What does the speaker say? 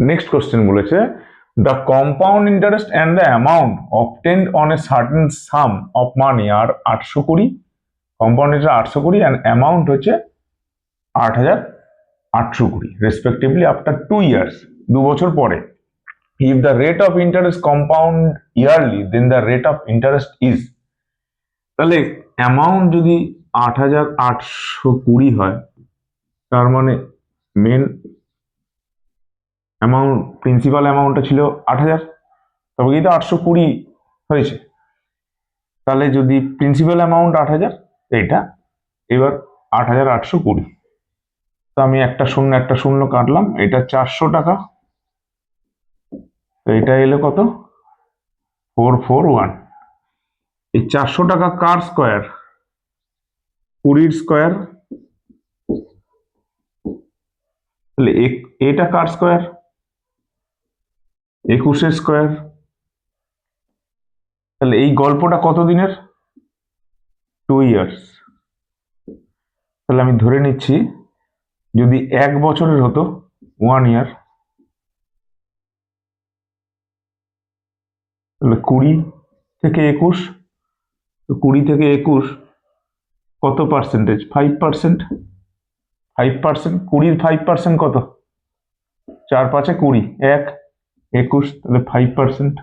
Next question বলেছে the compound interest and the amount obtained on a certain sum of money are 820, compound interest 820 and amount হচ্ছে 8820 respectively after 2 years, 2 বছর পরে। If the rate of interest compound yearly then the rate of interest is, তাহলে amount যদি 8820 হয়, তার মানে main amount principal অ্যামাউন্টটা ছিল 8000, তবে কিন্তু 820 হয়েছে। তাহলে যদি প্রিন্সিপাল অ্যামাউন্ট 8000, এইটা এবার 8820, তো আমি একটা শূন্য কাটলাম, এটা 400 টাকা, তো এটা এলো কত 441। এই 400 টাকা কার স্কোয়ার? 20 স্কোয়ার। তাহলে এটা কার স্কোয়ার? 21 স্কোয়ার। তাহলে এই গল্পটা কত দিনের? 2 years। তাহলে আমি ধরে নিচ্ছি যদি 1 বছরের হতো 1 year, তাহলে 20 থেকে 21, তো 20 থেকে 21 কত পার্সেন্টেজ? 5%। 5%, 20-র 5% কত? 4 5 20, 1 21, তাহলে 5%।